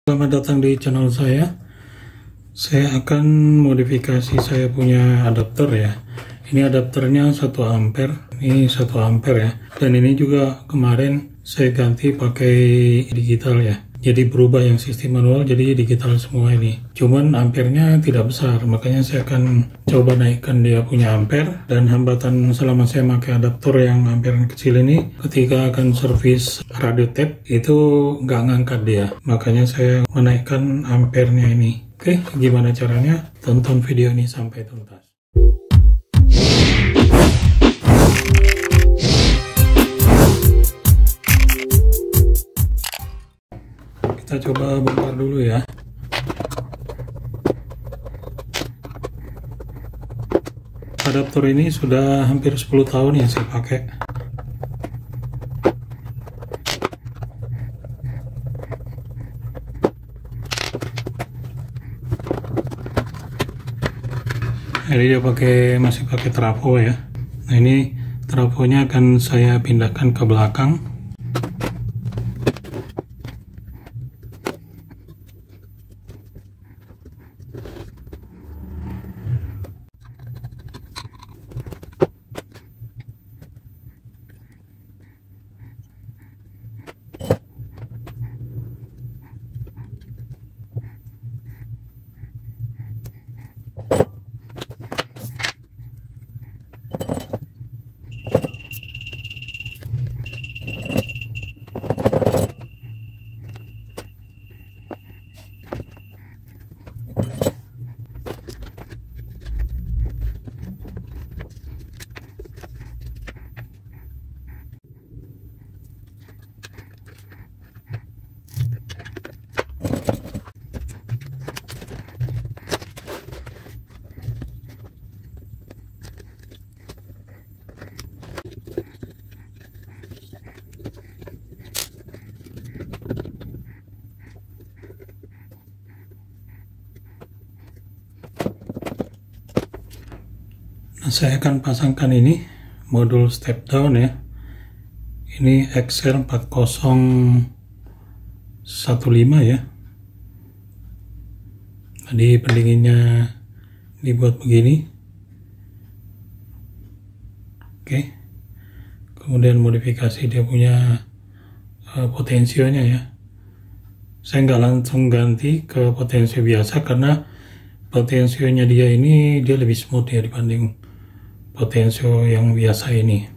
Selamat datang di channel saya. Saya akan modifikasi saya punya adapter ya. Ini adapternya 1 ampere. Ini 1 ampere ya. Dan ini juga kemarin saya ganti pakai digital ya. Jadi berubah yang sistem manual jadi digital semua ini. Cuman ampernya tidak besar, makanya saya akan coba naikkan dia punya ampere. Dan hambatan selama saya pakai adaptor yang ampere kecil ini, ketika akan servis radio tape itu nggak ngangkat dia. Makanya saya menaikkan ampernya ini. Oke, gimana caranya? Tonton video ini sampai tuntas. Kita coba bongkar dulu ya. Adaptor ini sudah hampir 10 tahun yang saya pakai. Jadi dia masih pakai trafo ya. Nah, ini trafonya akan saya pindahkan ke belakang. Nah, saya akan pasangkan ini modul step down ya. Ini XR4015 ya. Tadi pendinginnya dibuat begini. Oke. Kemudian modifikasi dia punya potensionya ya. Saya nggak langsung ganti ke potensio biasa karena potensionya dia lebih smooth ya dibanding potensio yang biasa ini.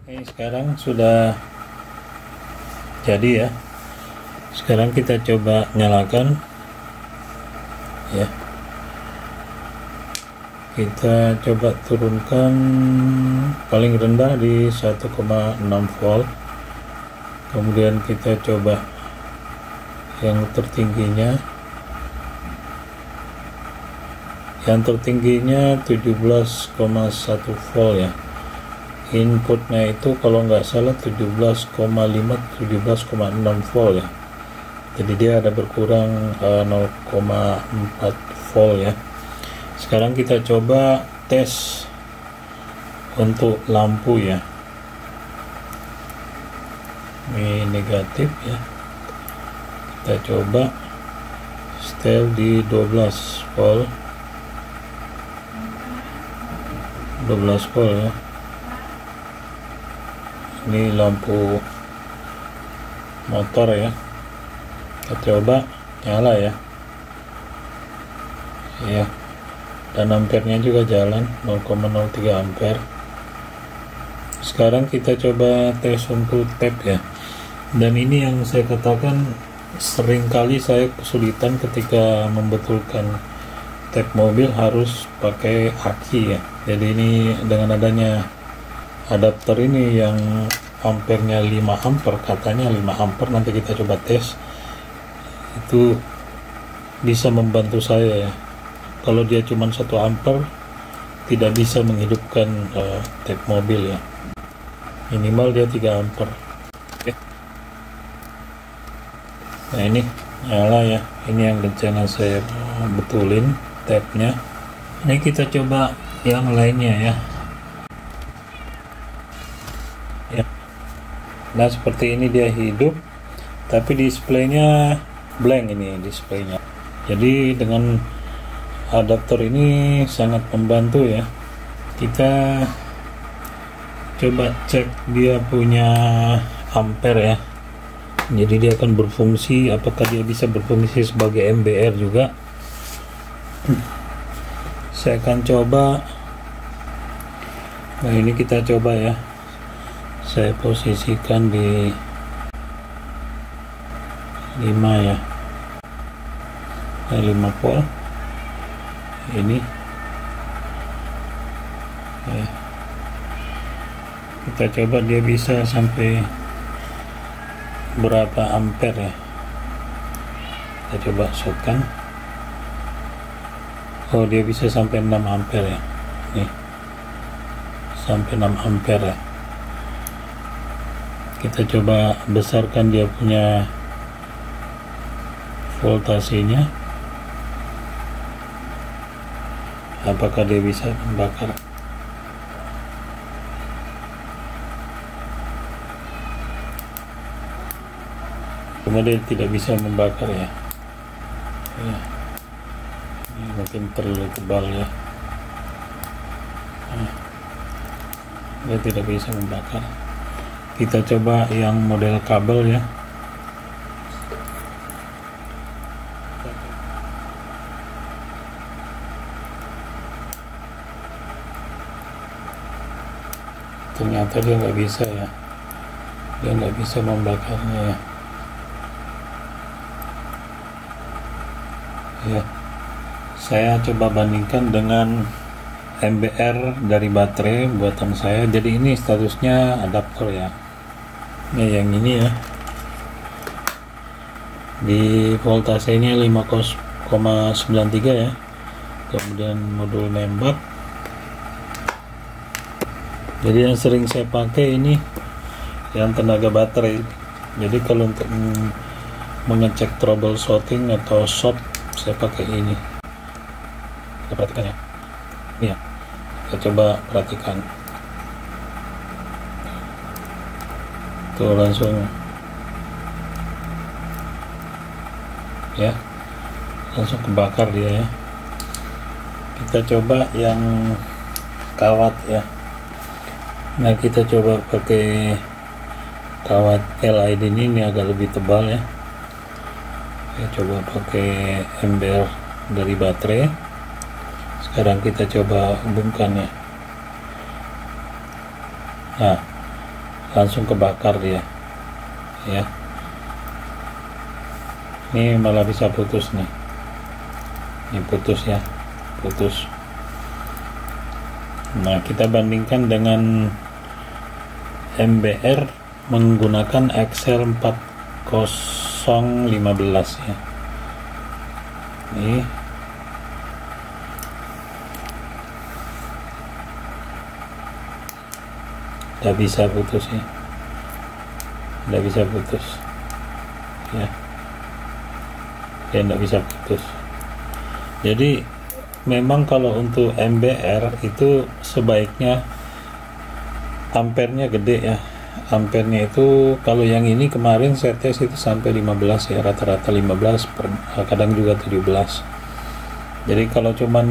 Ini sekarang sudah jadi ya. Sekarang kita coba nyalakan ya. Kita coba turunkan paling rendah di 1,6 volt. Kemudian kita coba yang tertingginya. Yang tertingginya 17,1 volt ya. Inputnya itu kalau nggak salah 17,5 17,6 volt ya. Jadi dia ada berkurang 0,4 volt ya. Sekarang kita coba tes untuk lampu ya. Ini negatif ya. Kita coba setel di 12 volt. 12 volt ya. Ini lampu motor ya. Kita coba nyala ya. Ya. Dan ampernya juga jalan 0,03 ampere. Sekarang kita coba tes untuk tap ya. Dan ini yang saya katakan, seringkali saya kesulitan ketika membetulkan tap mobil harus pakai aki ya. Jadi ini dengan adanya adapter ini yang ampernya 5 ampere, katanya 5 ampere, nanti kita coba tes, itu bisa membantu saya ya. Kalau dia cuma 1 ampere tidak bisa menghidupkan tap mobil ya, minimal dia 3 ampere. Nah ini nyala ya. Ini yang rencana saya betulin tapnya. Ini kita coba yang lainnya ya. Nah seperti ini dia hidup, tapi displaynya blank, ini displaynya. Jadi dengan adapter ini sangat membantu ya. Kita coba cek dia punya ampere ya. Jadi dia akan berfungsi, apakah dia bisa berfungsi sebagai MBR juga. Saya akan coba. Nah ini kita coba ya. Saya posisikan di 5 ya. 5 volt. Ini ya. Kita coba dia bisa sampai berapa ampere ya. Kita coba shotkan. Oh dia bisa sampai 6 ampere ya. Nih, sampai 6 ampere ya. Kita coba besarkan dia punya voltasenya, apakah dia bisa membakar. Kemudian tidak bisa membakar ya. Ya. Ini mungkin terlalu tebal ya. Nah, dia tidak bisa membakar. Kita coba yang model kabel ya. Ternyata dia nggak bisa ya. Dia nggak bisa membakarnya ya. Ya, saya coba bandingkan dengan MBR dari baterai buatan saya. Jadi ini statusnya adapter ya. Ini yang ini ya. Di voltasenya 5,93 ya. Kemudian modul nembak. Jadi yang sering saya pakai ini yang tenaga baterai. Jadi kalau untuk mengecek troubleshooting atau short, saya pakai ini. Kita perhatikan ya. Ini ya. Kita coba perhatikan. Tuh langsung ya, langsung kebakar dia ya. Kita coba yang kawat ya. Nah kita coba pakai kawat LED ini agak lebih tebal ya. Saya coba pakai ember dari baterai. Sekarang kita coba hubungkannya. Nah, langsung kebakar dia ya. Ini malah bisa putus nih. Ini putus ya, putus. Nah, kita bandingkan dengan MBR menggunakan XL 4015 ya. Ini tidak bisa putus ya, tidak bisa putus ya, tidak bisa putus. Jadi memang kalau untuk MBR itu sebaiknya ampernya gede ya. Ampernya itu kalau yang ini kemarin saya tes itu sampai 15 ya, rata-rata 15 kadang juga 17. Jadi kalau cuman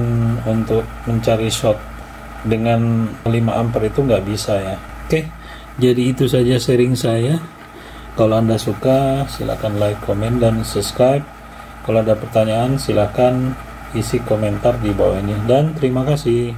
untuk mencari shot dengan 5 ampere itu nggak bisa ya. Oke, jadi itu saja sharing saya. Kalau Anda suka silahkan like, komen, dan subscribe. Kalau ada pertanyaan silahkan isi komentar di bawah ini, dan terima kasih.